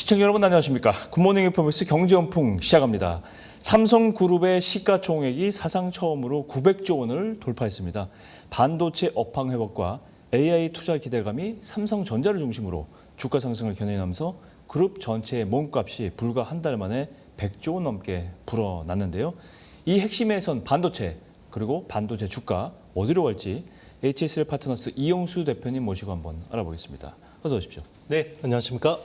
시청자 여러분 안녕하십니까. 굿모닝 인포메이스 경제연풍 시작합니다. 삼성그룹의 시가총액이 사상 처음으로 900조 원을 돌파했습니다. 반도체 업황 회복과 AI 투자 기대감이 삼성전자를 중심으로 주가 상승을 견인하면서 그룹 전체의 몸값이 불과 한 달 만에 100조 원 넘게 불어났는데요. 이 핵심에선 반도체 그리고 반도체 주가 어디로 갈지 HSL 파트너스 이용수 대표님 모시고 한번 알아보겠습니다. 어서 오십시오. 네, 안녕하십니까.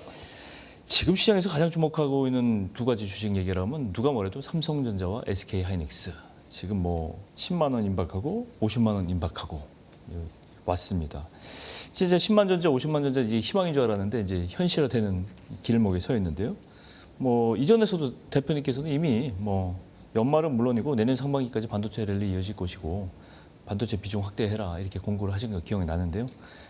지금 시장에서 가장 주목하고 있는 두 가지 주식 얘기를 하면 누가 뭐래도 삼성전자와 SK하이닉스 지금 뭐 10만 원 임박하고 50만 원 임박하고 왔습니다. 진짜 10만 전자, 50만 전자 이제 희망인 줄 알았는데 이제 현실화되는 길목에 서 있는데요. 뭐 이전에서도 대표님께서는 이미 뭐 연말은 물론이고 내년 상반기까지 반도체 랠리 이어질 것이고 반도체 비중 확대해라 이렇게 공고를 하신 거 기억이 나는데요.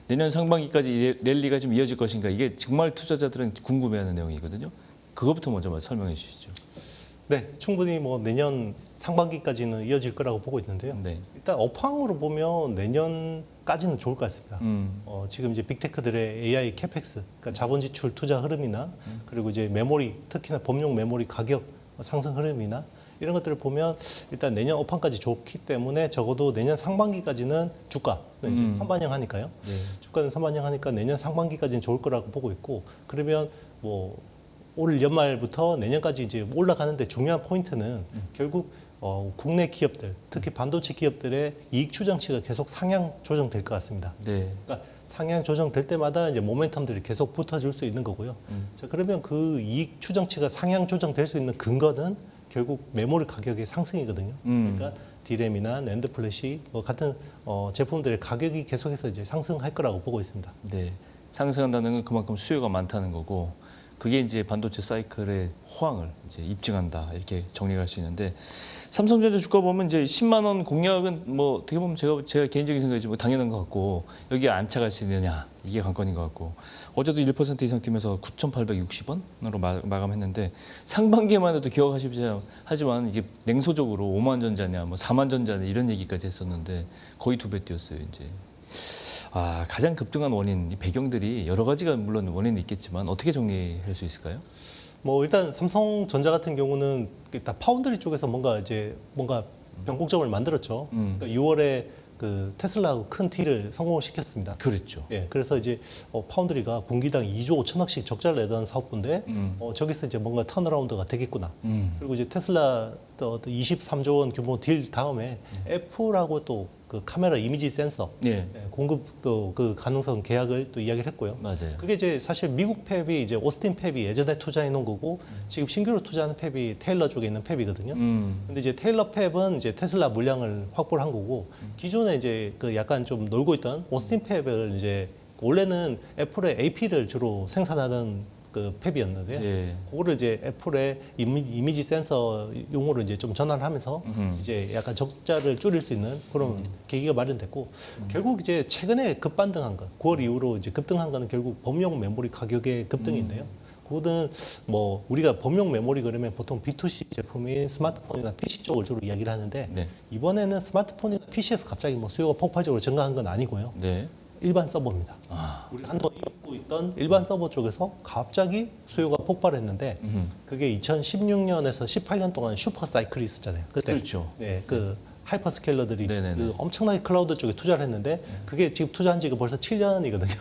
내년 상반기까지 랠리가 좀 이어질 것인가 이게 정말 투자자들은 궁금해하는 내용이거든요. 그것부터 먼저 설명해 주시죠. 네, 충분히 뭐 내년 상반기까지는 이어질 거라고 보고 있는데요. 네. 일단 업황으로 보면 내년까지는 좋을 것 같습니다. 지금 이제 빅테크들의 AI 캐펙스, 그러니까 자본 지출 투자 흐름이나 그리고 이제 메모리, 특히나 범용 메모리 가격 상승 흐름이나 이런 것들을 보면 일단 내년 업황까지 좋기 때문에 적어도 내년 상반기까지는 주가는 이제 선반영하니까요. 네. 주가는 선반영하니까 내년 상반기까지는 좋을 거라고 보고 있고 그러면 뭐 올 연말부터 내년까지 이제 올라가는데 중요한 포인트는 결국 국내 기업들, 특히 반도체 기업들의 이익 추정치가 계속 상향 조정될 것 같습니다. 네. 그러니까 상향 조정될 때마다 이제 모멘텀들이 계속 붙어줄 수 있는 거고요. 자, 그러면 그 이익 추정치가 상향 조정될 수 있는 근거는 결국 메모리 가격의 상승이거든요. 그러니까 D램이나 낸드 플래시 뭐 같은 제품들의 가격이 계속해서 이제 상승할 거라고 보고 있습니다. 네. 상승한다는 건 그만큼 수요가 많다는 거고 그게 이제 반도체 사이클의 호황을 이제 입증한다 이렇게 정리할 수 있는데 삼성전자 주가 보면 이제 10만 원 공략은 뭐 어떻게 보면 제가 개인적인 생각이지 뭐 당연한 것 같고 여기에 안착할 수 있느냐 이게 관건인 것 같고 어제도 1% 이상 뛰면서 9,860원으로 마감했는데 상반기에만 해도 기억하시지만 이게 냉소적으로 5만 전자냐 뭐 4만 전자냐 이런 얘기까지 했었는데 거의 2배 뛰었어요 이제. 가장 급등한 원인, 배경들이 여러 가지가 물론 원인이 있겠지만 어떻게 정리할 수 있을까요? 뭐 일단 삼성전자 같은 경우는 일단 파운드리 쪽에서 뭔가 변곡점을 만들었죠. 그러니까 6월에 그 테슬라하고 큰 딜을 성공을 시켰습니다. 그랬죠. 예, 그래서 이제 파운드리가 분기당 2조 5천억씩 적자를 내던 사업부인데 저기서 이제 뭔가 턴어라운드가 되겠구나. 그리고 이제 테슬라 또 23조 원 규모 딜 다음에 애플하고 또 그 카메라 이미지 센서 공급 또 그 가능성 계약을 또 이야기를 했고요. 맞아요. 그게 이제 사실 미국 팹이 이제 오스틴 팹이 예전에 투자해 놓은 거고 지금 신규로 투자하는 팹이 테일러 쪽에 있는 팹이거든요. 근데 이제 테일러 팹은 이제 테슬라 물량을 확보를 한 거고 기존에 이제 그 약간 좀 놀고 있던 오스틴 팹을 이제 원래는 애플의 AP를 주로 생산하던 그 팹이었는데요. 예. 그거를 이제 애플의 이미지 센서 용어로 이제 좀 전환을 하면서 이제 약간 적자를 줄일 수 있는 그런 계기가 마련됐고 결국 이제 최근에 급반등한 것, 9월 이후로 이제 급등한 거는 결국 범용 메모리 가격의 급등인데요. 그거는 뭐 우리가 범용 메모리 그러면 보통 B2C 제품인 스마트폰이나 PC 쪽을 주로 이야기를 하는데 네. 이번에는 스마트폰이나 PC에서 갑자기 뭐 수요가 폭발적으로 증가한 건 아니고요. 네. 일반 서버입니다. 우리 한동안 입고 있던 일반 서버 쪽에서 갑자기 수요가 폭발했는데 그게 2016년에서 18년 동안 슈퍼 사이클이 있었잖아요. 그때 그렇죠. 네, 그 하이퍼스케일러들이 네네네. 그 엄청나게 클라우드 쪽에 투자를 했는데 그게 지금 투자한 지가 벌써 7년이거든요.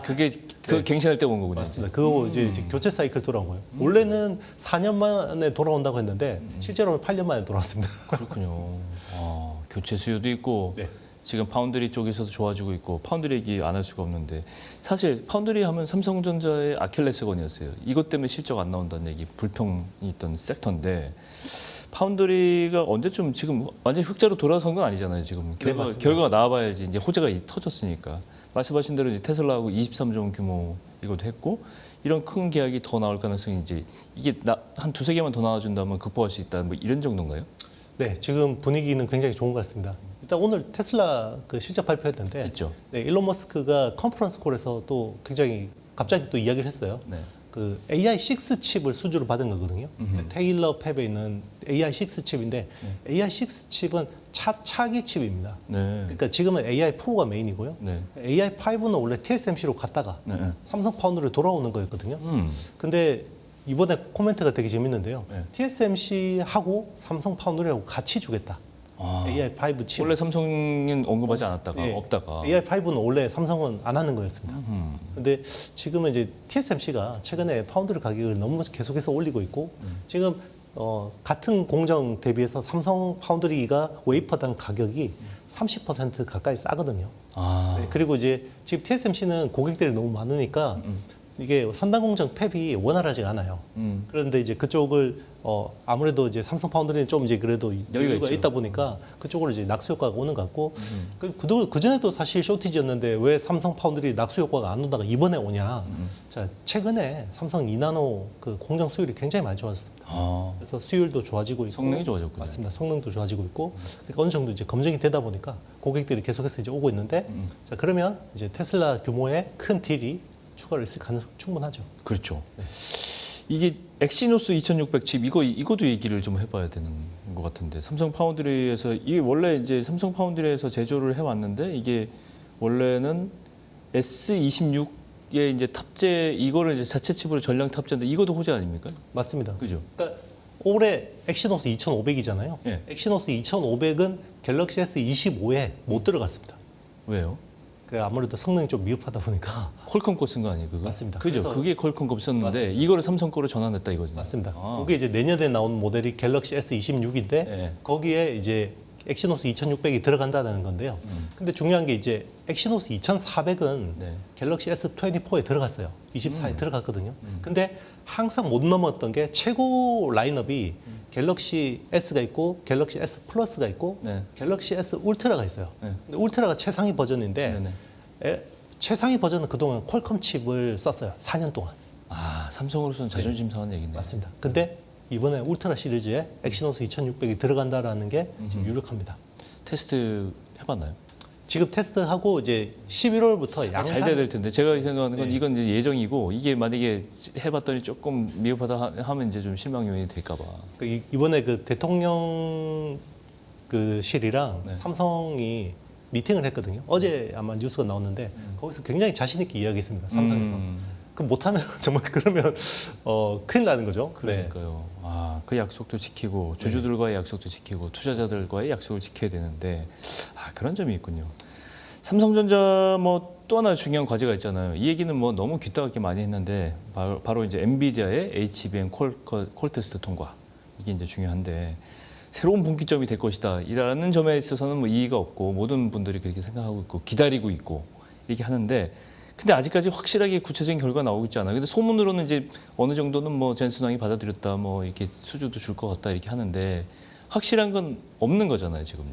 그게 그 갱신할 때 온 거군요. 맞습니다. 그거 이제 교체 사이클 돌아온 거예요. 원래는 4년 만에 돌아온다고 했는데 실제로는 8년 만에 돌아왔습니다. 그렇군요. 교체 수요도 있고 네. 지금 파운드리 쪽에서도 좋아지고 있고 파운드리 얘기 안 할 수가 없는데 사실 파운드리 하면 삼성전자의 아킬레스건이었어요. 이것 때문에 실적 안 나온다는 얘기 불평이 있던 섹터인데 파운드리가 언제쯤 지금 완전히 흑자로 돌아선 건 아니잖아요. 지금 맞습니다. 결과가 나와봐야지 이제 호재가 터졌으니까 말씀하신 대로 이제 테슬라하고 23조 원 규모 이것도 했고 이런 큰 계약이 더 나올 가능성이 이제 이게 한 두세 개만 더 나와준다면 극복할 수 있다 뭐 이런 정도인가요? 네, 지금 분위기는 굉장히 좋은 것 같습니다. 일단 오늘 테슬라 그 실적 발표했는데 있죠. 네, 일론 머스크가 컨퍼런스 콜에서 또 굉장히 갑자기 또 이야기를 했어요. 네. 그 AI6 칩을 수주로 받은 거거든요. 테일러 팹에 있는 AI6 칩인데 AI6 칩은 차기 칩입니다. 네. 그러니까 지금은 AI4가 메인이고요. 네. AI5는 원래 TSMC로 갔다가 네. 삼성 파운드로 돌아오는 거였거든요. 근데 이번에 코멘트가 되게 재밌는데요. 네. TSMC하고 삼성 파운드리하고 같이 주겠다. 아, AI5 칩. 원래 삼성은 언급하지 않았다가 예, 없다가. AI5는 원래 삼성은 안 하는 거였습니다. 근데 지금은 이제 TSMC가 최근에 파운드리 가격을 너무 계속해서 올리고 있고 지금 같은 공정 대비해서 삼성 파운드리가 웨이퍼당 가격이 30% 가까이 싸거든요. 아, 네, 그리고 이제 지금 TSMC는 고객들이 너무 많으니까 이게 선단 공정 팹이 원활하지가 않아요. 그런데 이제 그쪽을 아무래도 이제 삼성 파운드리는 좀 이제 그래도 여유가 있죠. 있다 보니까 그쪽으로 이제 낙수 효과가 오는 것 같고 그 전에도 사실 쇼티지였는데 왜 삼성 파운드리 낙수 효과가 안 오다가 이번에 오냐? 자 최근에 삼성 2나노 그 공정 수율이 굉장히 많이 좋아졌습니다. 아, 그래서 수율도 좋아지고 있고 성능이 좋아졌군요. 맞습니다. 성능도 좋아지고 있고 그러니까 어느 정도 이제 검증이 되다 보니까 고객들이 계속해서 이제 오고 있는데 자 그러면 이제 테슬라 규모의 큰 딜이 추가로 있을 가능성 충분하죠. 그렇죠. 이게 엑시노스 2600 칩 이것도 얘기를 좀 해봐야 되는 것 같은데 삼성 파운드리에서 이게 원래 이제 삼성 파운드리에서 제조를 해왔는데 이게 원래는 S26에 이제 탑재 이거를 이제 자체 칩으로 전량 탑재인데 이것도 호재 아닙니까? 맞습니다. 그죠? 그러니까 올해 엑시노스 2500이잖아요. 예. 엑시노스 2500은 갤럭시 S25에 못 들어갔습니다. 왜요? 그 아무래도 성능이 좀 미흡하다 보니까 퀄컴 거 쓴 거 아니에요, 그거? 맞습니다. 그죠? 그래서- 그게 퀄컴 거 썼는데 맞습니다. 이거를 삼성 거로 전환했다 이거죠. 맞습니다. 아. 그게 이제 내년에 나온 모델이 갤럭시 S26인데 예. 거기에 이제 엑시노스 2600이 들어간다는 건데요. 근데 중요한 게 이제 엑시노스 2400은 네. 갤럭시 S24에 들어갔어요. 24에 들어갔거든요. 근데 항상 못 넘었던 게 최고 라인업이 갤럭시 S가 있고 갤럭시 S 플러스가 있고 네. 갤럭시 S 울트라가 있어요. 네. 근데 울트라가 최상위 버전인데 네네. 최상위 버전은 그동안 퀄컴 칩을 썼어요. 4년 동안. 아, 삼성으로서는 자존심 상한 얘기네요. 맞습니다. 근데 이번에 울트라 시리즈에 엑시노스 2600이 들어간다라는 게 지금 유력합니다. 테스트 해봤나요? 지금 테스트하고 이제 11월부터 잘 양산 돼야 될 텐데 제가 생각하는 건 네. 이건 이제 예정이고 이게 만약에 해봤더니 조금 미흡하다 하면 이제 좀 실망 요인이 될까봐. 이번에 그 대통령 그 실이랑 네. 삼성이 미팅을 했거든요. 어제 아마 뉴스가 나왔는데 거기서 굉장히 자신 있게 이야기했습니다. 삼성에서. 그 못하면 정말 그러면 큰일 나는 거죠. 네. 그러니까요. 아, 그 약속도 지키고 주주들과의 약속도 지키고 투자자들과의 약속을 지켜야 되는데 아, 그런 점이 있군요. 삼성전자 뭐 또 하나 중요한 과제가 있잖아요. 이 얘기는 뭐 너무 귀따갑게 많이 했는데 바로 이제 엔비디아의 HBM 콜 테스트 통과 이게 이제 중요한데 새로운 분기점이 될 것이다. 이라는 점에 있어서는 뭐 이의가 없고 모든 분들이 그렇게 생각하고 있고 기다리고 있고 이렇게 하는데 근데 아직까지 확실하게 구체적인 결과가 나오고 있지 않아요. 근데 소문으로는 이제 어느 정도는 뭐 젠슨왕이 받아들였다, 뭐 이렇게 수주도 줄 것 같다 이렇게 하는데 확실한 건 없는 거잖아요, 지금요.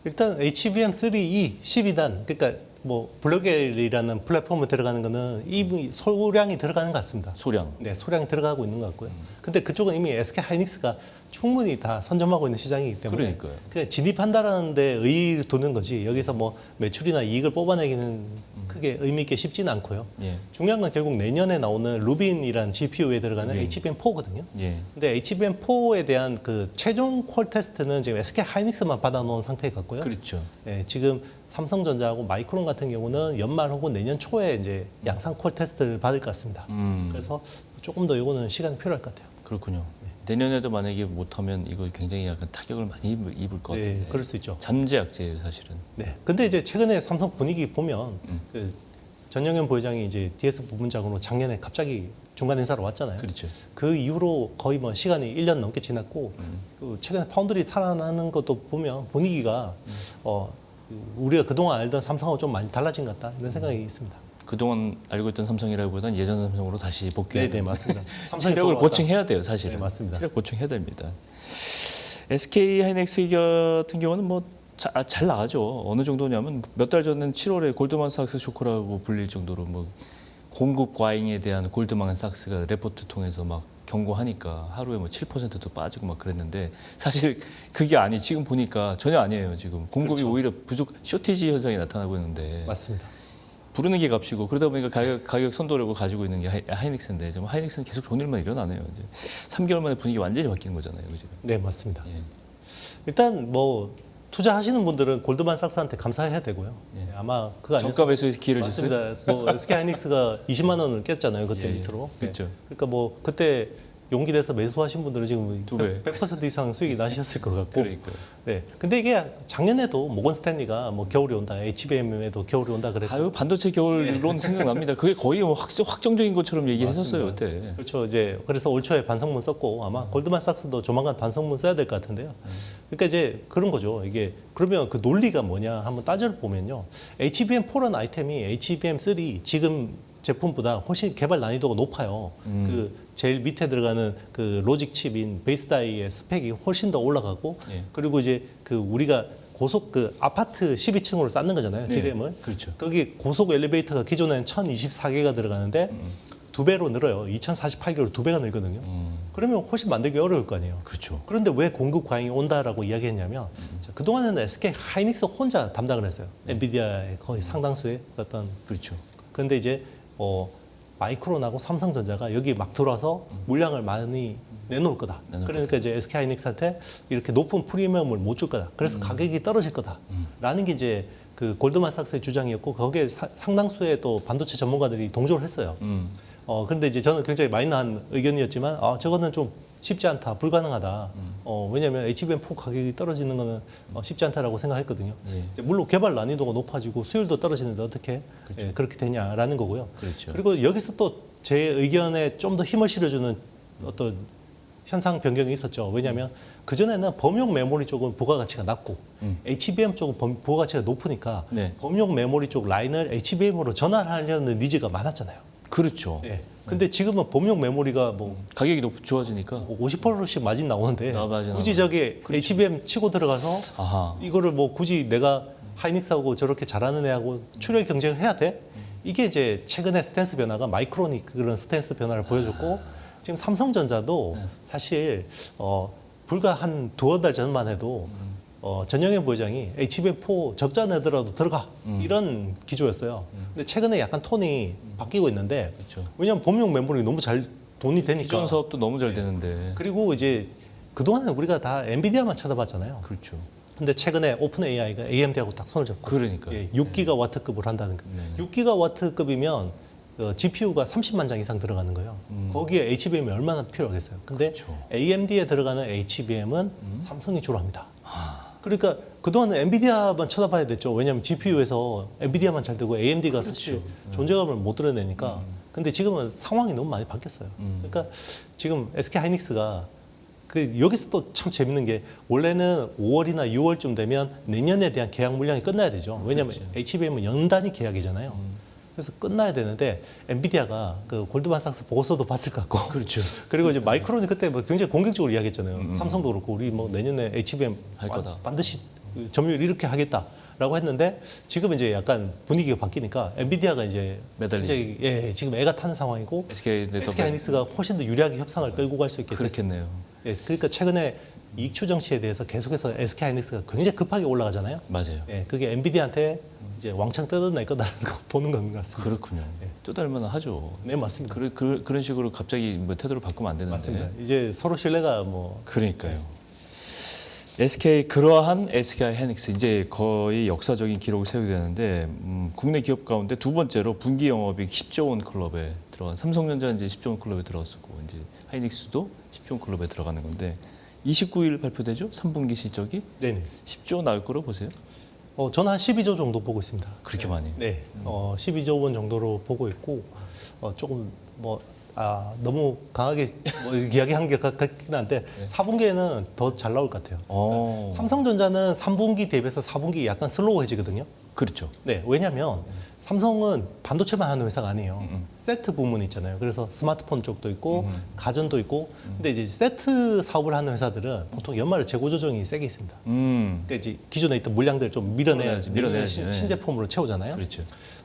일단 HBM3E 12단 그러니까 뭐 블루겔이라는 플랫폼에 들어가는 거는 이 소량이 들어가는 것 같습니다. 소량. 네, 소량이 들어가고 있는 것 같고요. 근데 그쪽은 이미 SK 하이닉스가 충분히 다 선점하고 있는 시장이기 때문에 그러니까요. 그냥 진입한다라는 데 의의를 두는 거지 여기서 뭐 매출이나 이익을 뽑아내기는 크게 의미 있게 쉽지는 않고요. 예. 중요한 건 결국 내년에 나오는 루빈이라는 GPU에 들어가는 예. HBM4거든요. 예. 근데 HBM4에 대한 그 최종 콜 테스트는 지금 SK 하이닉스만 받아놓은 상태 같고요. 그렇죠. 예, 지금 삼성전자하고 마이크론 같은 경우는 연말 혹은 내년 초에 이제 양산 콜 테스트를 받을 것 같습니다. 그래서 조금 더 이거는 시간이 필요할 것 같아요. 그렇군요. 내년에도 만약에 못하면 이거 굉장히 약간 타격을 많이 입을 것 같은데. 네, 그럴 수 있죠. 잠재약제예요, 사실은. 네. 근데 이제 최근에 삼성 분위기 보면 그 전영현 부회장이 이제 DS 부문장으로 작년에 갑자기 중간 인사로 왔잖아요. 그렇죠. 그 이후로 거의 뭐 시간이 1년 넘게 지났고 그 최근에 파운드리 살아나는 것도 보면 분위기가 우리가 그동안 알던 삼성하고 좀 많이 달라진 것 같다 이런 생각이 있습니다. 그동안 알고 있던 삼성이라기보다는 예전 삼성으로 다시 복귀하는. 네, 맞습니다. 삼성이 체력을 돌아왔다. 보충해야 돼요, 사실은. 네, 맞습니다. 체력 보충해야 됩니다. SK 하이닉스 같은 경우는 뭐 잘 나가죠. 어느 정도냐면 몇 달 전엔 7월에 골드만삭스 쇼크라고 불릴 정도로 뭐 공급 과잉에 대한 골드만삭스가 레포트 통해서 막 경고하니까 하루에 뭐 7%도 빠지고 막 그랬는데 사실 그게 아니 지금 보니까 전혀 아니에요. 지금 공급이 그렇죠. 오히려 부족 쇼티지 현상이 나타나고 있는데 맞습니다. 부르는 게 값이고 그러다 보니까 가격 선도력을 가지고 있는 게 하이닉스인데 좀 하이닉스는 계속 좋은 일만 일어나네요. 이제 3개월 만에 분위기 완전히 바뀌는 거잖아요, 그죠? 네, 맞습니다. 예. 일단 뭐 투자하시는 분들은 골드만삭스한테 감사해야 되고요. 예. 아마 그거 아니었어요. 저가 매수해서 기회를 줬어요. 맞습니다. 뭐 SK하이닉스가 20만 원을 깼잖아요, 그때 예, 예. 밑으로. 그렇죠. 그러니까 뭐 그때 용기 내서 매수하신 분들은 지금 두 배. 100% 이상 수익이 나셨을 것 같고. 그러니까. 네. 근데 이게 작년에도 모건 스탠리가 뭐 겨울이 온다, HBM에도 겨울이 온다 그랬고. 아유 반도체 겨울론 생각납니다. 그게 거의 뭐 확정적인 것처럼 얘기했었어요 그때. 그렇죠. 이제 그래서 올 초에 반성문 썼고 아마 골드만삭스도 조만간 반성문 써야 될 것 같은데요. 그러니까 이제 그런 거죠. 이게 그러면 그 논리가 뭐냐 한번 따져보면요. HBM4라는 아이템이 HBM3 지금 제품보다 훨씬 개발 난이도가 높아요. 그 제일 밑에 들어가는 그 로직 칩인 베이스 다이의 스펙이 훨씬 더 올라가고 예. 그리고 이제 그 우리가 고속 그 아파트 12층으로 쌓는 거잖아요. 네, DRAM을. 그렇죠. 거기 고속 엘리베이터가 기존에는 1024개가 들어가는데 두 배로 늘어요. 2048개로 두 배가 늘거든요. 그러면 훨씬 만들기 어려울 거 아니에요. 그렇죠. 그런데 왜 공급 과잉이 온다라고 이야기했냐면 자, 그동안에는 SK 하이닉스 혼자 담당을 했어요. 엔비디아의 거의 상당수의 어떤 그렇죠. 그런데 이제 마이크론하고 삼성전자가 여기 막 들어와서 물량을 많이 내놓을 거다. 내놓을 그러니까 이제 SK 하이닉스한테 이렇게 높은 프리미엄을 못 줄 거다. 그래서 가격이 떨어질 거다라는 게 이제 그 골드만삭스의 주장이었고 거기에 상당수의 또 반도체 전문가들이 동조를 했어요. 그런데 이제 저는 굉장히 마이너한 의견이었지만 저거는 좀 쉽지 않다, 불가능하다. 왜냐하면 HBM4 가격이 떨어지는 거는 쉽지 않다라고 생각했거든요. 예. 이제 물론 개발 난이도가 높아지고 수율도 떨어지는데 어떻게 그렇죠. 그렇게 되냐라는 거고요. 그렇죠. 그리고 여기서 또 제 의견에 좀 더 힘을 실어주는 어떤 현상 변경이 있었죠. 왜냐하면 그전에는 범용 메모리 쪽은 부가가치가 낮고 HBM 쪽은 부가가치가 높으니까 네. 범용 메모리 쪽 라인을 HBM으로 전환하려는 니즈가 많았잖아요. 그렇죠. 네. 근데 지금은 범용 메모리가 뭐 가격이 좋아지니까 50%씩 마진 나오는데 마진 굳이 저게 HBM 치고 들어가서 아하. 이거를 뭐 굳이 내가 하이닉스하고 저렇게 잘하는 애하고 출혈 경쟁을 해야 돼? 이게 이제 최근에 스탠스 변화가 마이크론이 그런 스탠스 변화를 보여줬고 지금 삼성전자도 사실 불과 한 두어 달 전만 해도 전영현 부회장이 HBM4 적자 내더라도 들어가 이런 기조였어요. 근데 최근에 약간 톤이 바뀌고 있는데 그렇죠. 왜냐하면 범용 메모리 너무 잘 돈이 되니까. 기존 사업도 너무 잘 되는데. 그리고 이제 그동안은 우리가 다 엔비디아만 쳐다봤잖아요. 그렇죠. 근데 최근에 오픈 AI가 AMD하고 딱 손을 잡고 그러니까요. 6기가와트급을 한다는 거. 네. 6기가와트급이면 GPU가 30만 장 이상 들어가는 거예요. 거기에 HBM이 얼마나 필요하겠어요. 근데 그렇죠. AMD에 들어가는 HBM은 삼성이 주로 합니다. 그러니까 그동안은 엔비디아만 쳐다봐야 됐죠. 왜냐하면 GPU에서 엔비디아만 잘 되고 AMD가 사실 존재감을 못 드러내니까. 근데 지금은 상황이 너무 많이 바뀌었어요. 그러니까 지금 SK 하이닉스가 여기서 또 참 재밌는 게 원래는 5월이나 6월쯤 되면 내년에 대한 계약 물량이 끝나야 되죠. 왜냐하면 HBM은 연단위 계약이잖아요. 그래서 끝나야 되는데 엔비디아가 그 골드만삭스 보고서도 봤을 것 같고 그렇죠. 그리고 이제 마이크론이 그때 뭐 굉장히 공격적으로 이야기했잖아요. 삼성도 그렇고 우리 뭐 내년에 HBM 할 거다. 반드시 점유율 이렇게 하겠다라고 했는데 지금 이제 약간 분위기가 바뀌니까 엔비디아가 이제 매달리는. 굉장히 지금 애가 타는 상황이고 SK 하이닉스가 훨씬 더 유리하게 협상을 끌고 갈 수 있게 됐어요. 그렇겠네요. 그러니까 최근에 이익 추정치에 대해서 계속해서 SK 하이닉스가 굉장히 급하게 올라가잖아요. 맞아요. 그게 엔비디아한테 이제 왕창 뜯어낼 거다라는 거 보는 건 같습니다. 그렇군요. 또 닮으나 하죠. 네, 맞습니다. 그런 식으로 갑자기 뭐 태도를 바꾸면 안 되는데. 맞습니다. 이제 서로 신뢰가 뭐 그러니까요. 그러한 SK 하이닉스 이제 거의 역사적인 기록을 세우게 되는데 국내 기업 가운데 두 번째로 분기 영업이익 10조 원 클럽에 들어간 삼성전자 이제 10조 원 클럽에 들어갔었고 이제 하이닉스도 10조 원 클럽에 들어가는 건데 29일 발표되죠? 3분기 실적이 네네. 10조 나올 거로 보세요. 저는 한 12조 정도 보고 있습니다. 그렇게 많이. 네, 12조 원 정도로 보고 있고 조금 너무 강하게 이야기한 게 같긴 한데 4분기에는 더 잘 나올 것 같아요. 그러니까 삼성전자는 3분기 대비해서 4분기 약간 슬로우해지거든요. 그렇죠. 네, 왜냐하면 삼성은 반도체만 하는 회사가 아니에요. 세트 부문 있잖아요. 그래서 스마트폰 쪽도 있고 가전도 있고. 근데 이제 세트 사업을 하는 회사들은 보통 연말에 재고 조정이 세게 있습니다. 그러니까 이제 기존에 있던 물량들 좀 밀어내야지. 신제품으로 채우잖아요. 그렇죠.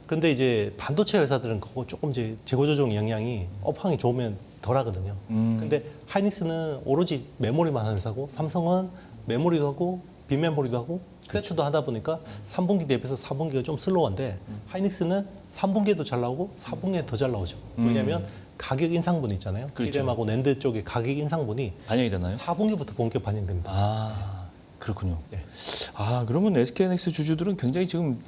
그런데 이제 반도체 회사들은 그거 조금 이제 재고 조정 영향이 업황이 좋으면 덜하거든요. 근데 하이닉스는 오로지 메모리만 하는 회사고 삼성은 메모리도 하고 빈메모리도 하고 세트도 하다 보니까 3분기 대비해서 4분기가 좀 슬로우한데 하이닉스는 3분기에도 잘 나오고 4분기에 더 잘 나오죠. 왜냐하면 가격 인상분 있잖아요. 그렇죠. D램하고 낸드 쪽의 가격 인상분이 반영이 되나요? 4분기부터 본격 반영됩니다. 아, 그렇군요. 네. 아, 그러면 SK하이닉스 주주들은 굉장히 지금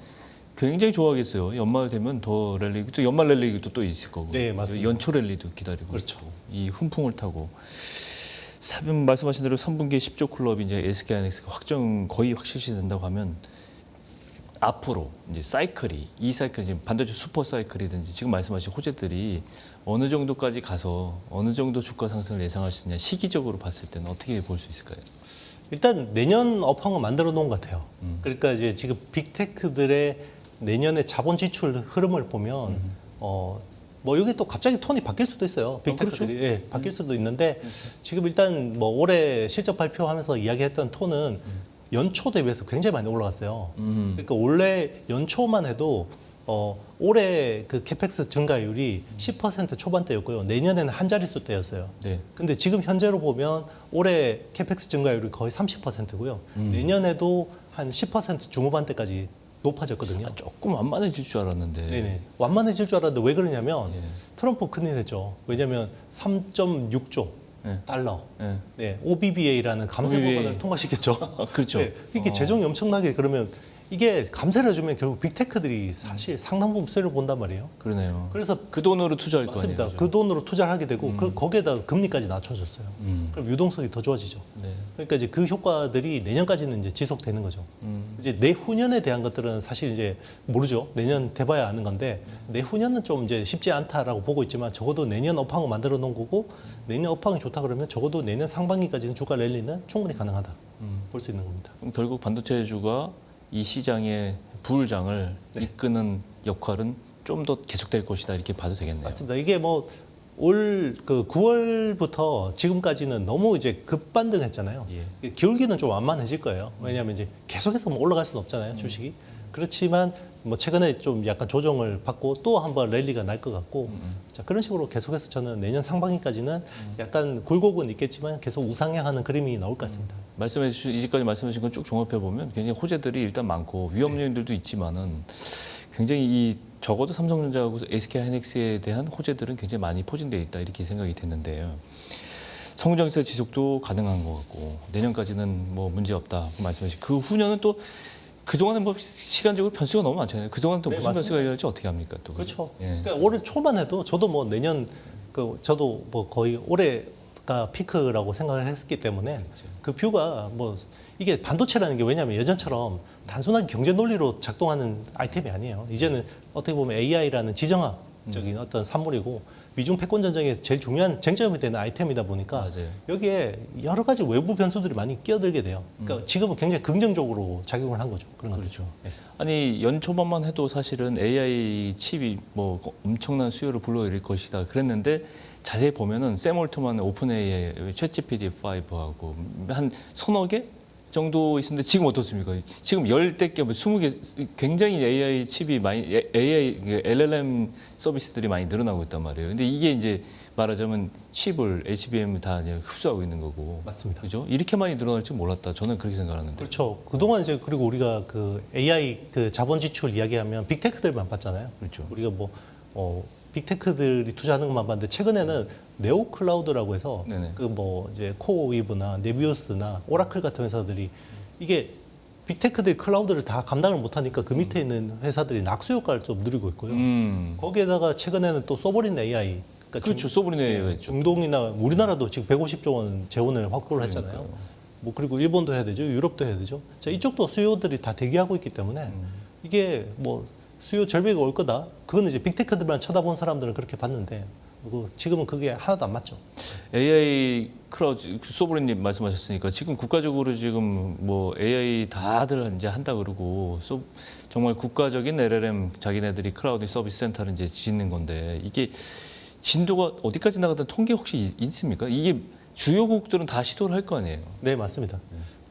굉장히 좋아하겠어요. 연말 되면 더 랠리, 또 연말 랠리도 또 있을 거고. 네, 맞습니다. 연초 랠리도 기다리고. 그렇죠. 있고. 이 훈풍을 타고. 말씀하신 대로 3분기에 10조 클럽이 이제 SK하이닉스가 거의 확실시된다고 하면 앞으로 이제 사이클이 이 사이클 지금 반도체 슈퍼 사이클이든지 지금 말씀하신 호재들이 어느 정도까지 가서 어느 정도 주가 상승을 예상할 수 있냐 시기적으로 봤을 때는 어떻게 볼 수 있을까요? 일단 내년 업황을 만들어 놓은 것 같아요. 그러니까 이제 지금 빅테크들의 내년의 자본 지출 흐름을 보면 뭐 여기 또 갑자기 톤이 바뀔 수도 있어요. 빅테크들이 그렇죠. 예, 바뀔 수도 있는데 지금 일단 뭐 올해 실적 발표하면서 이야기했던 톤은 연초 대비해서 굉장히 많이 올라갔어요. 그러니까 원래 연초만 해도 올해 그 캐펙스 증가율이 10% 초반대였고요. 내년에는 한 자릿수 대였어요. 네. 근데 지금 현재로 보면 올해 캐펙스 증가율이 거의 30%고요. 내년에도 한 10% 중후반대까지 높아졌거든요. 조금 완만해질 줄 알았는데. 네네. 완만해질 줄 알았는데 왜 그러냐면 예. 트럼프 큰일 했죠. 왜냐하면 3.6조 예. 달러. 예. 네, OBBA라는 감세 OBBA. 법안을 통과시켰죠. 아, 그렇죠. 네, 이게 재정이 엄청나게 그러면 이게 감세를 해주면 결국 빅테크들이 사실 상당 부분 수혜를 본단 말이에요. 그러네요. 그래서 그 돈으로 투자할 거 맞습니다. 아니에요. 그 돈으로 투자를 하게 되고 거기에다 금리까지 낮춰줬어요. 그럼 유동성이 더 좋아지죠. 네. 그러니까 이제 그 효과들이 내년까지는 이제 지속되는 거죠. 이제 내후년에 대한 것들은 사실 이제 모르죠. 내년 돼봐야 아는 건데 내후년은 좀 이제 쉽지 않다라고 보고 있지만 적어도 내년 업황을 만들어 놓은 거고 내년 업황이 좋다 그러면 적어도 내년 상반기까지는 주가 랠리는 충분히 가능하다 볼 수 있는 겁니다. 그럼 결국 반도체주가 이 시장의 부울장을 네. 이끄는 역할은 좀 더 계속될 것이다 이렇게 봐도 되겠네요. 맞습니다. 이게 뭐 올 그 9월부터 지금까지는 너무 이제 급반등했잖아요. 예. 기울기는 좀 완만해질 거예요. 왜냐하면 이제 계속해서 뭐 올라갈 수는 없잖아요, 주식이. 그렇지만 뭐 최근에 좀 약간 조정을 받고 또 한번 랠리가 날 것 같고, 자 그런 식으로 계속해서 저는 내년 상반기까지는 약간 굴곡은 있겠지만 계속 우상향하는 그림이 나올 것 같습니다. 이제까지 말씀하신 건 쭉 종합해 보면 굉장히 호재들이 일단 많고 위험 요인들도 있지만은 굉장히 이 적어도 삼성전자하고 SK하이닉스에 대한 호재들은 굉장히 많이 포진되어 있다 이렇게 생각이 됐는데요. 성장세 지속도 가능한 것 같고 내년까지는 뭐 문제 없다 말씀하신 그 후년은 또 그동안은 뭐 시간적으로 변수가 너무 많잖아요. 그동안 또 네, 무슨 맞습니다. 변수가 일어날지 어떻게 합니까? 또 그렇죠. 예. 그러니까 올해 초만 해도 저도 뭐 내년 저도 뭐 거의 올해가 피크라고 생각을 했기 때문에 그렇죠. 그 뷰가 뭐 이게 반도체라는 게 왜냐하면 예전처럼 단순한 경제 논리로 작동하는 아이템이 아니에요. 이제는 어떻게 보면 AI라는 지정학적인 어떤 산물이고 미중 패권 전쟁에서 제일 중요한 쟁점이 되는 아이템이다 보니까 맞아요. 여기에 여러 가지 외부 변수들이 많이 끼어들게 돼요. 그러니까 지금은 굉장히 긍정적으로 작용을 한 거죠. 그런 것들. 그렇죠. 네. 아니 연초반만 해도 사실은 AI 칩이 뭐 엄청난 수요를 불러일으킬 것이다 그랬는데 자세히 보면은 샘 올트만 오픈 AI 챗GPT 5하고 한 서너 개 정도 있었는데 지금 어떻습니까? 지금 10대 개, 20개 굉장히 AI 칩이 많이 AI LLM 서비스들이 많이 늘어나고 있단 말이에요. 근데 이게 이제 말하자면 칩을 HBM 다 이제 흡수하고 있는 거고. 맞습니다. 그죠? 이렇게 많이 늘어날 줄 몰랐다. 저는 그렇게 생각하는데. 그렇죠. 그동안 이제 그리고 우리가 그 AI 그 자본 지출 이야기하면 빅테크들만 봤잖아요. 그렇죠. 우리가 뭐 빅테크들이 투자하는 것만 봤는데 최근에는 네오 클라우드라고 해서 네네. 그 뭐 이제 코어웨이브나 네비우스나 오라클 같은 회사들이 이게 빅테크들 클라우드를 다 감당을 못하니까 그 밑에 있는 회사들이 낙수 효과를 좀 누리고 있고요. 거기에다가 최근에는 또 소버린 AI 그러니까 그렇죠. 소브린 AI가 있죠. 중동이나 우리나라도 지금 150조 원 재원을 확보를 했잖아요. 그러니까요. 뭐 그리고 일본도 해야 되죠, 유럽도 해야 되죠. 자 이쪽도 수요들이 다 대기하고 있기 때문에 이게 뭐 수요 절벽이 올 거다. 그거는 이제 빅테크들만 쳐다본 사람들은 그렇게 봤는데 지금은 그게 하나도 안 맞죠. AI 클라우드 소브린님 말씀하셨으니까 지금 국가적으로 지금 뭐 AI 다들 이제 한다 그러고 정말 국가적인 LLM 자기네들이 클라우드 서비스 센터를 이제 짓는 건데 이게 진도가 어디까지 나가든 통계 혹시 있습니까? 이게 주요국들은 다 시도를 할 거 아니에요. 네, 맞습니다.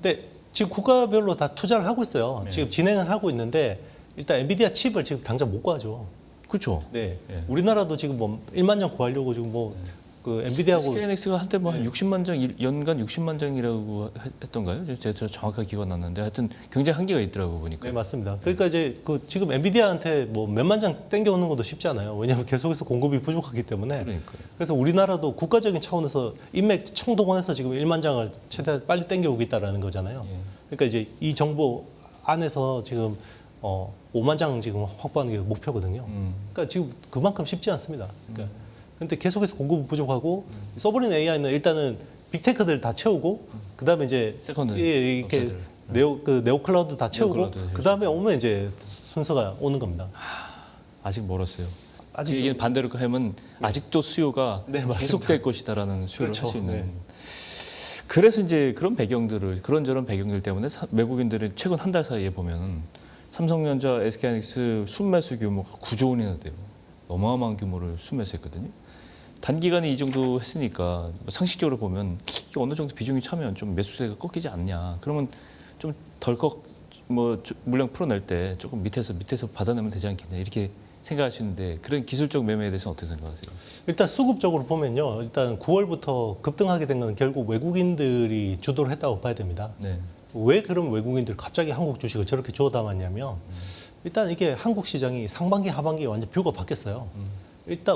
근데 지금 국가별로 다 투자를 하고 있어요. 지금 진행을 하고 있는데 일단 엔비디아 칩을 지금 당장 못 구하죠. 그렇죠. 네. 예. 우리나라도 지금 뭐 1만 년 구하려고 지금 뭐 그 엔비디아하고 SKNX가 한때 뭐 한 네. 60만 장 연간 60만 장이라고 했던가요? 제가 정확하게 기억 안 났는데 하여튼 굉장히 한계가 있더라고 보니까. 네, 맞습니다. 그러니까 이제 그 지금 엔비디아한테 뭐 몇만 장 땡겨오는 것도 쉽지 않아요. 왜냐하면 계속해서 공급이 부족하기 때문에. 그러니까. 그래서 우리나라도 국가적인 차원에서 인맥 총동원해서 지금 1만 장을 최대한 빨리 땡겨오겠다라는 거잖아요. 예. 그러니까 이제 이 정부 안에서 지금 5만 장 지금 확보하는 게 목표거든요. 그러니까 지금 그만큼 쉽지 않습니다. 그러니까 근데 계속해서 공급이 부족하고 서브린 AI는 일단은 빅테크들 다 채우고 그다음에 이제 세컨드 이렇게 업체들. 네오 클라우드 다 채우고 네오클라우드 그다음에 오면 이제 순서가 오는 겁니다. 아직 멀었어요. 아직 이게 좀- 반대로 하면 아직도 수요가 네, 맞습니다. 계속될 것이다라는 수요를 그렇죠. 할 수 있는. 네. 그래서 이제 그런 배경들을 그런저런 배경들 때문에 외국인들이 최근 한 달 사이에 보면 삼성전자, SK하이닉스 순매수 규모가 9조 원이나 돼요. 어마어마한 규모를 순매수했거든요. 단기간에 이 정도 했으니까 상식적으로 보면 이게 어느 정도 비중이 차면 좀 매수세가 꺾이지 않냐. 그러면 좀 덜컥 뭐 물량 풀어낼 때 조금 밑에서 받아내면 되지 않겠냐 이렇게 생각하시는데 그런 기술적 매매에 대해서는 어떻게 생각하세요? 일단 수급적으로 보면요. 일단 9월부터 급등하게 된 건 결국 외국인들이 주도를 했다고 봐야 됩니다. 네. 왜 그럼 외국인들 갑자기 한국 주식을 저렇게 주워 담았냐면 일단 이게 한국 시장이 상반기 하반기에 완전 뷰가 바뀌었어요. 일단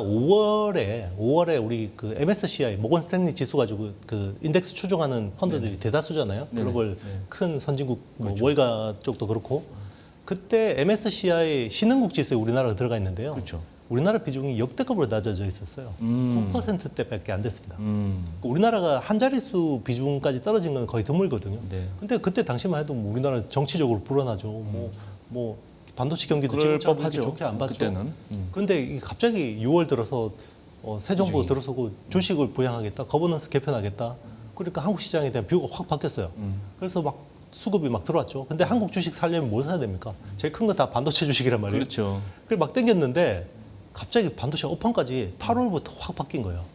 5월에 우리 그 MSCI 모건 스탠리 지수 가지고 그 인덱스 추종하는 펀드들이 대다수잖아요. 네네. 글로벌 네. 큰 선진국 뭐 그렇죠. 월가 쪽도 그렇고 그때 MSCI 신흥국 지수에 우리나라가 들어가 있는데요. 그렇죠. 우리나라 비중이 역대급으로 낮아져 있었어요. 9%대밖에 안 됐습니다. 우리나라가 한 자릿수 비중까지 떨어진 건 거의 드물거든요. 네. 근데 그때 당시만 해도 뭐 우리나라 정치적으로 불안하죠. 뭐 반도체 경기도 그럴 지금처럼 법하죠. 좋게 안 봤죠. 그때는. 그런데 이게 갑자기 6월 들어서 새 정부가 비중이. 들어서고 주식을 부양하겠다, 거버넌스 개편하겠다. 그러니까 한국 시장에 대한 뷰가 확 바뀌었어요. 그래서 막 수급이 막 들어왔죠. 근데 한국 주식 살려면 뭘 사야 됩니까? 제일 큰 건 다 반도체 주식이란 말이에요. 그렇죠. 그래 막 땡겼는데 갑자기 반도체 업황까지 8월부터 확 바뀐 거예요.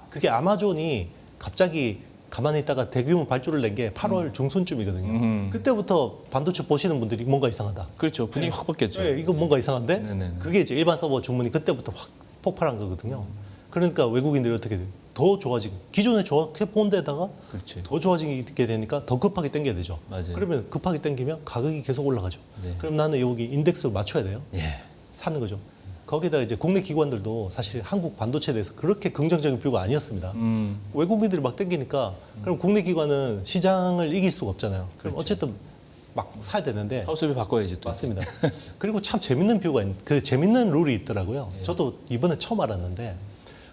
그게 아마존이 갑자기 가만히 있다가 대규모 발주를 낸 게 8월 중순쯤이거든요. 그때부터 반도체 보시는 분들이 뭔가 이상하다. 그렇죠. 분위기 확 바뀌었죠. 네, 이거 뭔가 이상한데? 네네. 그게 이제 일반 서버 주문이 그때부터 확 폭발한 거거든요. 그러니까 외국인들이 어떻게 돼요? 더 좋아지고 기존에 좋게 본 데다가 그렇지. 더 좋아지게 되니까 더 급하게 당겨야 되죠. 맞아요. 그러면 급하게 당기면 가격이 계속 올라가죠. 네. 그럼 나는 여기 인덱스를 맞춰야 돼요. 예. 사는 거죠. 거기다 이제 국내 기관들도 사실 한국 반도체에 대해서 그렇게 긍정적인 뷰가 아니었습니다. 외국인들이 막 땡기니까 그럼 국내 기관은 시장을 이길 수가 없잖아요. 그럼 그렇죠. 어쨌든 막 사야 되는데 하우스비 바꿔야지 또. 맞습니다. 그리고 참 재밌는 그 재밌는 룰이 있더라고요. 예. 저도 이번에 처음 알았는데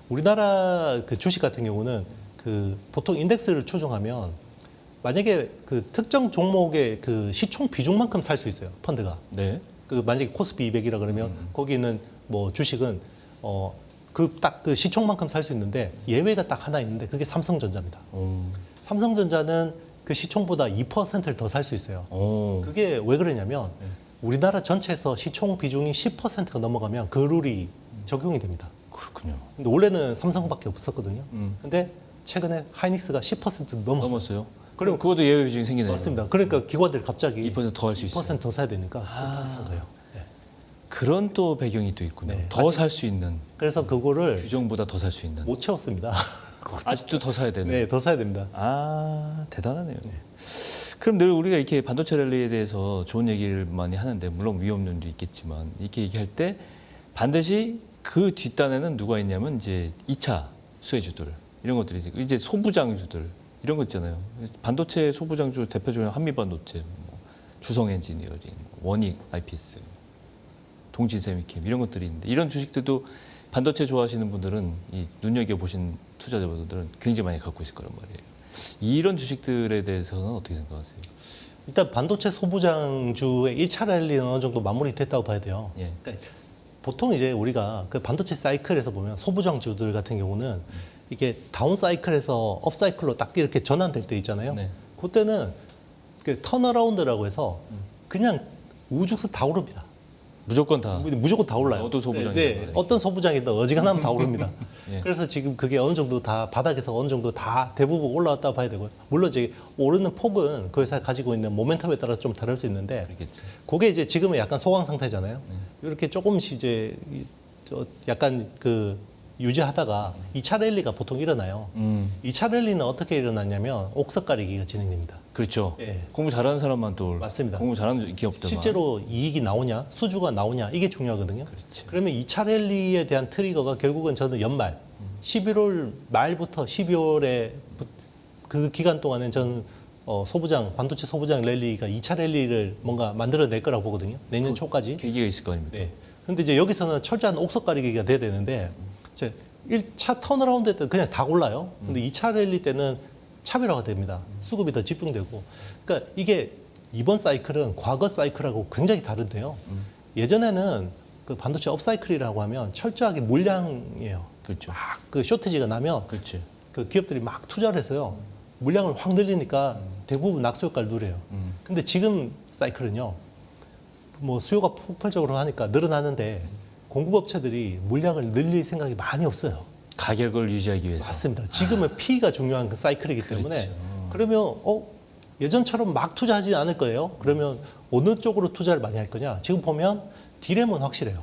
우리나라 그 주식 같은 경우는 그 보통 인덱스를 추종하면 만약에 그 특정 종목의 그 시총 비중만큼 살 수 있어요. 펀드가. 네. 그 만약에 코스피 200이라 그러면 거기 있는 뭐 주식은 그 딱 그 시총만큼 살 수 있는데 예외가 딱 하나 있는데 그게 삼성전자입니다. 삼성전자는 그 시총보다 2%를 더 살 수 있어요. 오. 그게 왜 그러냐면 우리나라 전체에서 시총 비중이 10%가 넘어가면 그 룰이 적용이 됩니다. 그렇군요. 근데 원래는 삼성밖에 없었거든요. 음. 근데 최근에 하이닉스가 10% 넘었어요. 넘었어요. 그럼 그럼 그것도 예외 비중이 생기네요. 맞습니다. 그러니까 기관들이 갑자기 2%더 할 수 있어요. 2%더 사야 되니까 급하게 산 거예요. 네. 그런 또 배경이 또 있군요. 네. 더 살 수 있는 그래서 그거를 규정보다 더 살 수 있는. 못 채웠습니다. 아직도 더 사야 되는. 네, 더 사야 됩니다. 아 대단하네요. 그럼 늘 우리가 이렇게 반도체 랠리에 대해서 좋은 얘기를 많이 하는데 물론 위험론도 있겠지만 이렇게 얘기할 때 반드시 그 뒷단에는 누가 있냐면 이제 2차 수혜주들 이런 것들이 이제 소부장주들 이런 거 있잖아요. 반도체 소부장주 대표적으로 한미반도체, 뭐 주성엔지니어링, 원익 IPS, 동진세미캠 이런 것들이 있는데 이런 주식들도 반도체 좋아하시는 분들은 이 눈여겨 보신 투자자분들은 굉장히 많이 갖고 있을 거란 말이에요. 이런 주식들에 대해서는 어떻게 생각하세요? 일단 반도체 소부장주의 1차 랠리는 어느 정도 마무리됐다고 봐야 돼요. 예. 그러니까 보통 이제 우리가 그 반도체 사이클에서 보면 소부장주들 같은 경우는 이게 다운 사이클에서 업 사이클로 딱 이렇게 전환될 때 있잖아요. 네. 그때는 그 턴어라운드라고 해서 그냥 우죽스 다 오릅니다. 무조건 다. 무조건 다 올라요. 어떤 소부장이든 네, 간에. 어떤 소부장이든 어지간하면 다 오릅니다. 예. 그래서 지금 그게 어느 정도 다 바닥에서 어느 정도 다 대부분 올라왔다 봐야 되고요. 물론 이제 오르는 폭은 그 회사가 가지고 있는 모멘텀에 따라서 좀 다를 수 있는데 그렇겠죠. 그게 이제 지금은 약간 소강 상태잖아요. 네. 이렇게 조금씩 이제 약간 그 유지하다가 2차 랠리가 보통 일어나요. 2차 랠리는 어떻게 일어났냐면 옥석 가리기가 진행됩니다. 그렇죠. 예. 공부 잘하는 사람만 또 맞습니다. 공부 잘하는 기업들만 실제로 이익이 나오냐, 수주가 나오냐 이게 중요하거든요. 그렇지. 그러면 2차 랠리에 대한 트리거가 결국은 저는 연말 11월 말부터 12월에 그 기간 동안은 저는 반도체 소부장 랠리가 2차 랠리를 뭔가 만들어낼 거라고 보거든요. 내년 초까지. 계기가 있을 거 아닙니까? 네. 그런데 이제 여기서는 철저한 옥석 가리기가 돼야 되는데 1차 턴어라운드 때는 그냥 다 골라요. 근데 2차 랠리 때는 차별화가 됩니다. 수급이 더 집중되고. 그러니까 이게 이번 사이클은 과거 사이클하고 굉장히 다른데요. 예전에는 그 반도체 업사이클이라고 하면 철저하게 물량이에요. 그렇죠. 막 그 쇼트지가 나면 그렇지. 그 기업들이 막 투자를 해서요. 물량을 확 늘리니까 대부분 낙수 효과를 누려요. 근데 지금 사이클은요. 뭐 수요가 폭발적으로 하니까 늘어나는데 공급업체들이 물량을 늘릴 생각이 많이 없어요. 가격을 유지하기 위해서. 맞습니다. 지금은 P가 중요한 그 사이클이기 때문에 그렇죠. 그러면 예전처럼 막 투자하지 않을 거예요. 그러면 어느 쪽으로 투자를 많이 할 거냐? 지금 보면 D램은 확실해요.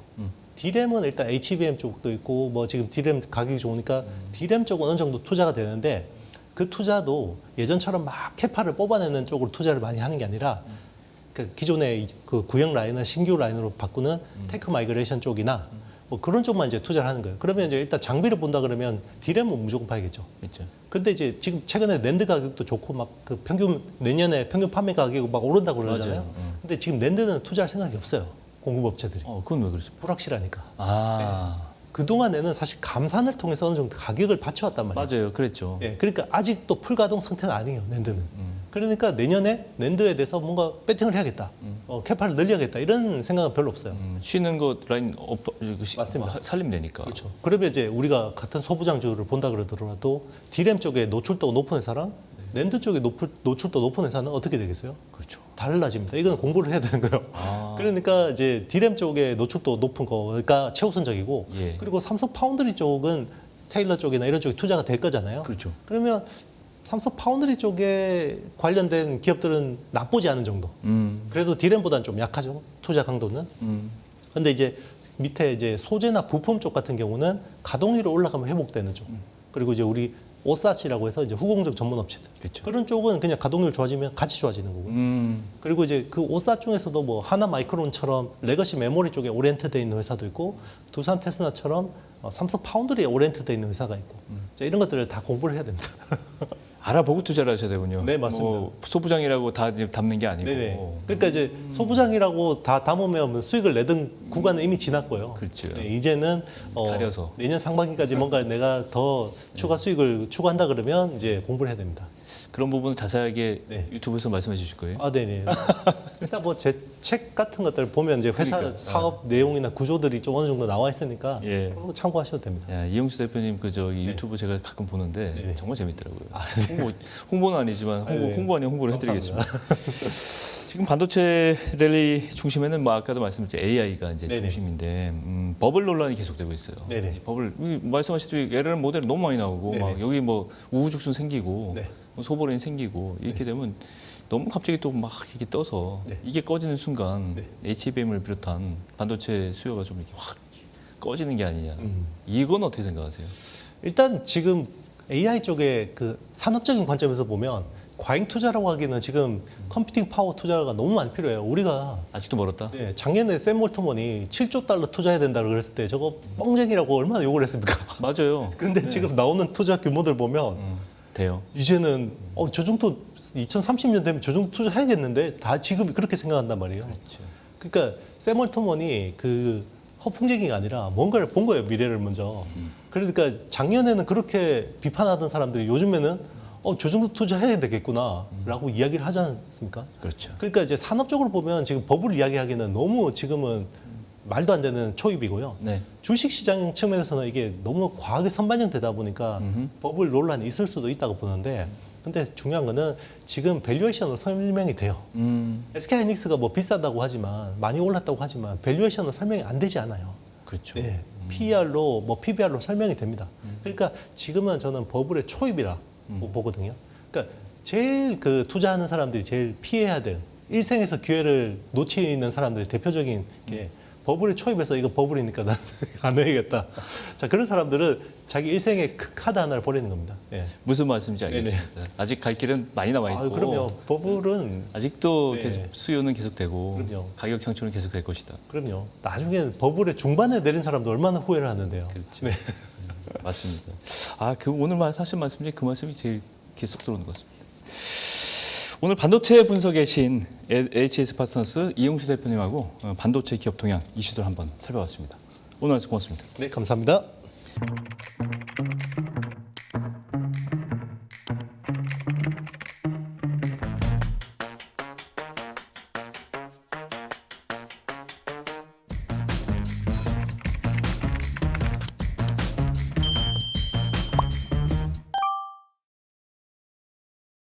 D램은 일단 HBM 쪽도 있고 뭐 지금 D램 가격이 좋으니까 D램 쪽은 어느 정도 투자가 되는데 그 투자도 예전처럼 막 캐파를 뽑아내는 쪽으로 투자를 많이 하는 게 아니라 그 기존의 그 구형 라인을 신규 라인으로 바꾸는 테크 마이그레이션 쪽이나 뭐 그런 쪽만 이제 투자를 하는 거예요. 그러면 이제 일단 장비를 본다 그러면 D램은 무조건 봐야겠죠. 그렇죠. 그런데 이제 지금 최근에 낸드 가격도 좋고 막 그 내년에 평균 판매 가격이 막 오른다고 그러잖아요. 맞아요. 근데 지금 낸드는 투자할 생각이 없어요. 공급업체들이. 그건 왜 그렇습니까? 불확실하니까. 아, 그동안에는 사실 감산을 통해서 어느 정도 가격을 받쳐왔단 말이에요. 맞아요. 그랬죠. 예, 그러니까 아직도 풀가동 상태는 아니에요, 낸드는. 그러니까 내년에 낸드에 대해서 뭔가 배팅을 해야겠다. 캐파를 늘려야겠다. 이런 생각은 별로 없어요. 쉬는 거 라인 맞습니다. 살리면 되니까. 그렇죠. 그러면 이제 우리가 같은 소부장주를 본다 그러더라도 D램 쪽에 노출도가 높은 회사랑 낸드 쪽에 노출도 높은 회사는 어떻게 되겠어요? 그렇죠. 달라집니다. 이건 공부를 해야 되는 거예요. 아. 그러니까 이제 D램 쪽에 노출도 높은 거가 최우선적이고 예. 그리고 삼성 파운드리 쪽은 테일러 쪽이나 이런 쪽에 투자가 될 거잖아요. 그렇죠. 그러면 삼성 파운드리 쪽에 관련된 기업들은 나쁘지 않은 정도. 그래도 D램보다는 좀 약하죠. 투자 강도는. 근데 이제 밑에 이제 소재나 부품 쪽 같은 경우는 가동률이 올라가면 회복되는 쪽. 그리고 이제 우리 오사치라고 해서 이제 후공정 전문 업체들. 그렇죠. 그런 쪽은 그냥 가동률 좋아지면 같이 좋아지는 거고. 그리고 이제 그 오사 중에서도 뭐 하나 마이크론처럼 레거시 메모리 쪽에 오리엔트돼 있는 회사도 있고 두산 테스나처럼 삼성 파운드리에 오리엔트돼 있는 회사가 있고. 자, 이런 것들을 다 공부를 해야 됩니다. 알아보고 투자를 하셔야 되군요. 네, 맞습니다. 뭐 소부장이라고 다 이제 담는 게 아니고. 네네. 그러니까 이제 소부장이라고 다 담으면 수익을 내던 구간은 이미 지났고요. 그렇죠. 네, 이제는 가려서. 내년 상반기까지 뭔가 내가 더 추가 수익을 추구한다 그러면 이제 공부를 해야 됩니다. 그런 부분을 자세하게 네. 유튜브에서 말씀해 주실 거예요? 아, 네네. 일단 뭐 제 책 같은 것들 보면 이제 회사 그러니까. 사업 내용이나 구조들이 좀 어느 정도 나와 있으니까 예. 그런 거 참고하셔도 됩니다. 야, 이용수 대표님 그 저기 네. 유튜브 제가 가끔 보는데 네네. 정말 재밌더라고요. 홍보는 아니지만 네. 홍보 아니면 홍보를 해드리겠습니다. 지금 반도체 랠리 중심에는 뭐 아까도 말씀드렸죠 AI가 이제 네네. 중심인데 버블 논란이 계속되고 있어요. 네네. 이 버블 말씀하셨듯이 LLM 모델이 너무 많이 나오고 네네. 막 여기 뭐 우후죽순 생기고 네. 뭐 소버레인 생기고 이렇게 되면 너무 갑자기 또 막 이렇게 떠서 네. 이게 꺼지는 순간 네. HBM을 비롯한 반도체 수요가 좀 이렇게 확 꺼지는 게 아니냐. 이건 어떻게 생각하세요? 일단 지금 AI 쪽에 그 산업적인 관점에서 보면 과잉 투자라고 하기는 지금 컴퓨팅 파워 투자가 너무 많이 필요해요. 우리가 아직도 멀었다? 네, 작년에 샘 몰트먼이 7조 달러 투자해야 된다고 그랬을 때 저거 뻥쟁이라고 얼마나 욕을 했습니까? 맞아요. 근데 지금 나오는 투자 규모들 보면 돼요. 이제는 저 정도 2030년 되면 저 정도 투자해야겠는데 다 지금 그렇게 생각한단 말이에요. 그렇죠. 그러니까 샘 몰트먼이 그 허풍쟁이가 아니라 뭔가를 본 거예요. 미래를 먼저. 그러니까 작년에는 그렇게 비판하던 사람들이 요즘에는 저 정도 투자해야 되겠구나라고 이야기를 하지 않습니까? 그렇죠. 그러니까 이제 산업적으로 보면 지금 버블 이야기하기는 너무 지금은 말도 안 되는 초입이고요. 네. 주식 시장 측면에서는 이게 너무 과하게 선반영되다 보니까 버블 논란이 있을 수도 있다고 보는데 근데 중요한 거는 지금 밸류에이션으로 설명이 돼요. SK하이닉스가 뭐 비싸다고 하지만 많이 올랐다고 하지만 밸류에이션으로 설명이 안 되지 않아요. 그렇죠. 네. PER로 뭐 PBR로 설명이 됩니다. 그러니까 지금은 저는 버블의 초입이라 보거든요. 그러니까 제일 그 투자하는 사람들이 제일 피해야 될 일생에서 기회를 놓치는 사람들의 대표적인 게 버블에 초입해서 이거 버블이니까 나는 안 해야겠다. 자, 그런 사람들은 자기 일생의 카드 하나를 버리는 겁니다. 예. 무슨 말씀인지 알겠습니다. 아직 갈 길은 많이 남아 있고. 그럼요. 버블은 아직도 네. 계속 수요는 계속되고 그럼요. 가격 창출은 계속될 것이다. 그럼요. 나중에 버블의 중반에 내린 사람도 얼마나 후회를 하는데요. 그렇죠. 네. 맞습니다. 그 오늘 하신 말씀 중에 그 말씀이 제일 계속 들어오는 것 같습니다. 오늘 반도체 분석의 신 HS 파트너스 이용수 대표님하고 반도체 기업 동향 이슈들 한번 살펴봤습니다. 오늘 말씀 고맙습니다. 네, 감사합니다.